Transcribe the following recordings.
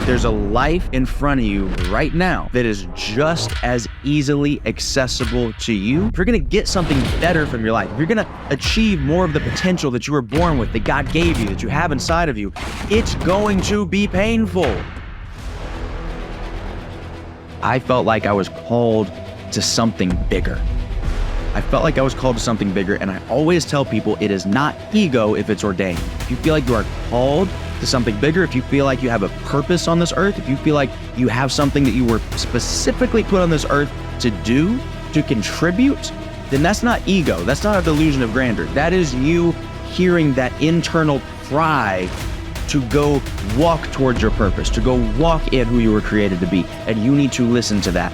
There's a life in front of you right now that is just as easily accessible to you. If you're gonna get something better from your life, if you're gonna achieve more of the potential that you were born with, that God gave you, that you have inside of you, it's going to be painful. I felt like I was called to something bigger. I felt like I was called to something bigger, and I always tell people it is not ego if it's ordained. If you feel like you are called to something bigger, if you feel like you have a purpose on this earth, if you feel like you have something that you were specifically put on this earth to do, to contribute, then that's not ego. That's not a delusion of grandeur. That is you hearing that internal cry to go walk towards your purpose, to go walk in who you were created to be. And you need to listen to that.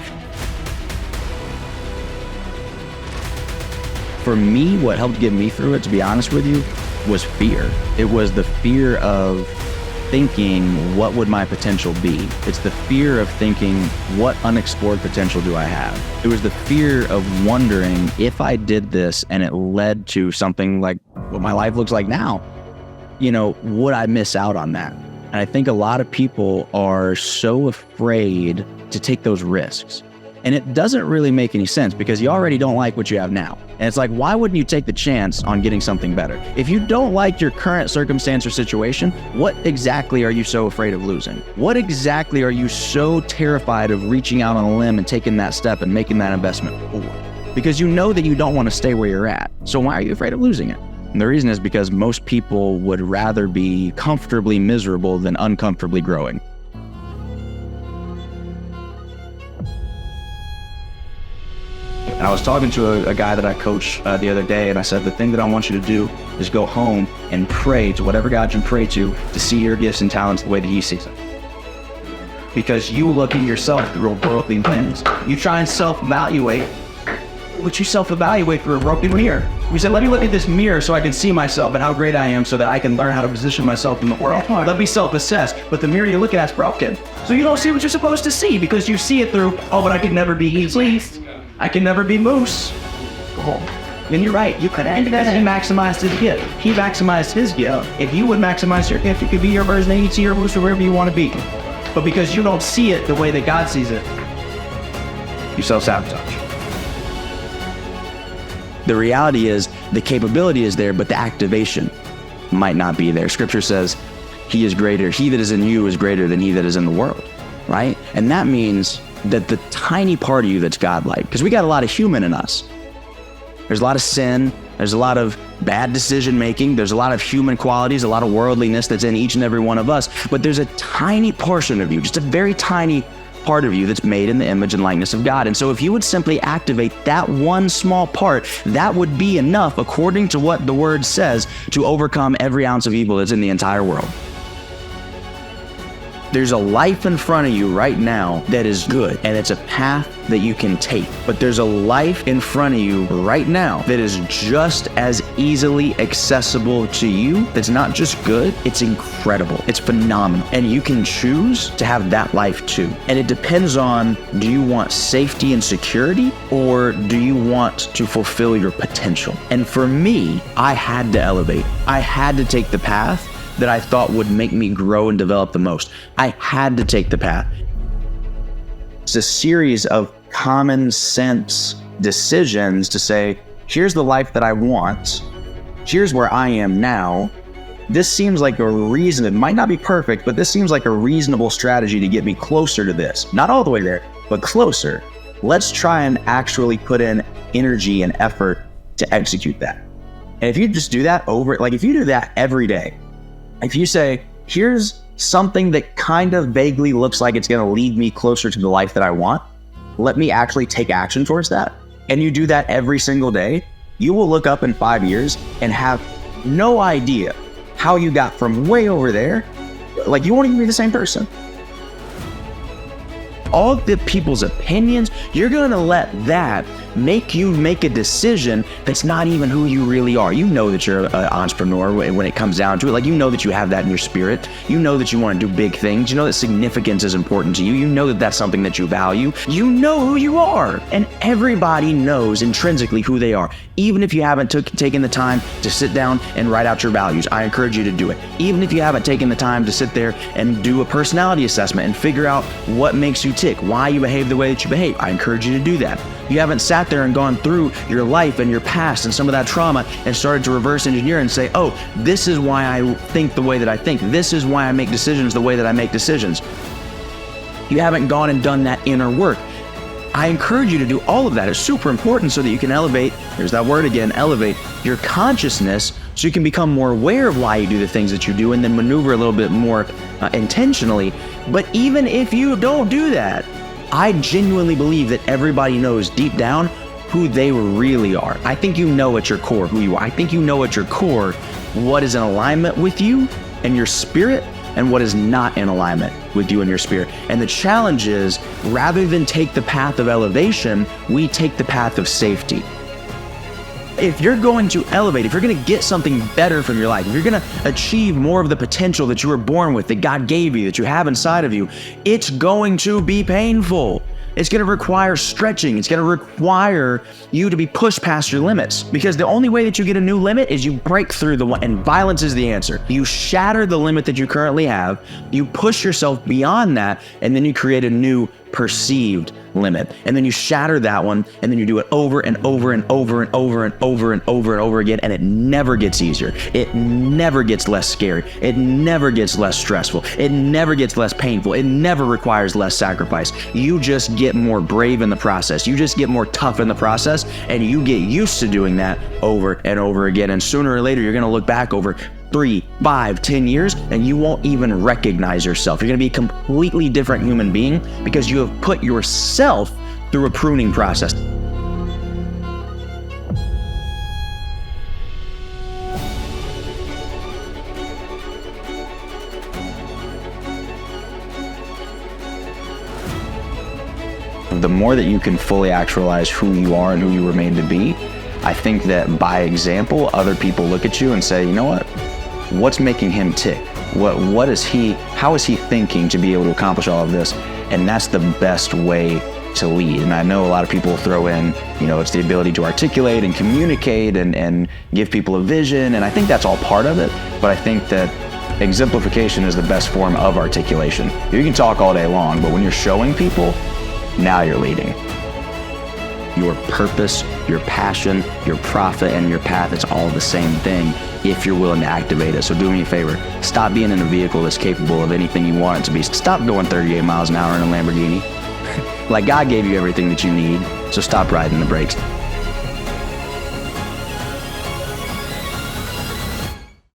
For me, what helped get me through it, to be honest with you, was fear. It was the fear of thinking, what would my potential be? It's the fear of thinking, what unexplored potential do I have? It was the fear of wondering, if I did this and it led to something like what my life looks like now, would I miss out on that? And I think a lot of people are so afraid to take those risks. And it doesn't really make any sense because you already don't like what you have now. And it's like, why wouldn't you take the chance on getting something better? If you don't like your current circumstance or situation, what exactly are you so afraid of losing? What exactly are you so terrified of reaching out on a limb and taking that step and making that investment for? Because you know that you don't want to stay where you're at. So why are you afraid of losing it? And the reason is because most people would rather be comfortably miserable than uncomfortably growing. And I was talking to a guy that I coach the other day, and I said, the thing that I want you to do is go home and pray to whatever God you pray to see your gifts and talents the way that He sees them. Because you look at yourself through worldly lens. You try and self-evaluate, but you self-evaluate through a broken mirror. You say, let me look at this mirror so I can see myself and how great I am so that I can learn how to position myself in the world. Let me self-assess, but the mirror you look at is broken. So you don't see what you're supposed to see because you see it through, but I could never be pleased. I can never be Moose. And you're right, you could. And he maximized his gift. He maximized his gift. If you would maximize your gift, you could be your version of E.T. or Moose or wherever you want to be. But because you don't see it the way that God sees it, you self-sabotage. The reality is the capability is there, but the activation might not be there. Scripture says, He is greater. He that is in you is greater than he that is in the world, right? And that means that the tiny part of you that's godlike, because we got a lot of human in us. There's a lot of sin. There's a lot of bad decision making. There's a lot of human qualities, a lot of worldliness that's in each and every one of us. But there's a tiny portion of you, just a very tiny part of you that's made in the image and likeness of God. And so if you would simply activate that one small part, that would be enough, according to what the word says, to overcome every ounce of evil that's in the entire world. There's a life in front of you right now that is good, and it's a path that you can take. But there's a life in front of you right now that is just as easily accessible to you. That's not just good, it's incredible. It's phenomenal. And you can choose to have that life too. And it depends on, do you want safety and security, or do you want to fulfill your potential? And for me, I had to elevate. I had to take the path that I thought would make me grow and develop the most. I had to take the path. It's a series of common sense decisions to say, here's the life that I want. Here's where I am now. This seems like a reason, it might not be perfect, but this seems like a reasonable strategy to get me closer to this. Not all the way there, but closer. Let's try and actually put in energy and effort to execute that. And if you just do that if you do that every day, if you say, here's something that kind of vaguely looks like it's going to lead me closer to the life that I want, let me actually take action towards that. And you do that every single day, you will look up in 5 years and have no idea how you got from way over there. Like, you won't even be the same person. All the people's opinions, you're going to let that make you make a decision that's not even who you really are. You know that you're an entrepreneur when it comes down to it. Like, you know that you have that in your spirit. You know that you want to do big things. You know that significance is important to you. You know that that's something that you value. You know who you are. And everybody knows intrinsically who they are. Even if you haven't taken the time to sit down and write out your values, I encourage you to do it. Even if you haven't taken the time to sit there and do a personality assessment and figure out what makes you tick, why you behave the way that you behave, I encourage you to do that. You haven't sat there and gone through your life and your past and some of that trauma and started to reverse engineer and say, oh, this is why I think the way that I think. This is why I make decisions the way that I make decisions. You haven't gone and done that inner work. I encourage you to do all of that. It's super important so that you can elevate, there's that word again, elevate your consciousness, so you can become more aware of why you do the things that you do and then maneuver a little bit more intentionally. But even if you don't do that, I genuinely believe that everybody knows deep down who they really are. I think you know at your core who you are. I think you know at your core what is in alignment with you and your spirit and what is not in alignment with you and your spirit. And the challenge is, rather than take the path of elevation, we take the path of safety. If you're going to elevate, if you're going to get something better from your life, if you're going to achieve more of the potential that you were born with, that God gave you, that you have inside of you, it's going to be painful. It's going to require stretching. It's going to require you to be pushed past your limits, because the only way that you get a new limit is you break through the one, and violence is the answer. You shatter the limit that you currently have, you push yourself beyond that, and then you create a new perceived limit. And then you shatter that one, and then you do it over and over and over and over and over and over and over again, and it never gets easier. It never gets less scary. It never gets less stressful. It never gets less painful. It never requires less sacrifice. You just get more brave in the process. You just get more tough in the process, and you get used to doing that over and over again. And sooner or later, you're going to look back over 3, 5, 10 years, and you won't even recognize yourself. You're going to be a completely different human being because you have put yourself through a pruning process. The more that you can fully actualize who you are and who you remain to be, I think that by example, other people look at you and say, you know what? What's making him tick? How is he thinking to be able to accomplish all of this? And that's the best way to lead. And I know a lot of people throw in, it's the ability to articulate and communicate and give people a vision. And I think that's all part of it. But I think that exemplification is the best form of articulation. You can talk all day long, but when you're showing people, now you're leading. Your purpose, your passion, your profit, and your path, it's all the same thing if you're willing to activate it. So do me a favor, stop being in a vehicle that's capable of anything you want it to be. Stop going 38 miles an hour in a Lamborghini. Like, God gave you everything that you need, so stop riding the brakes.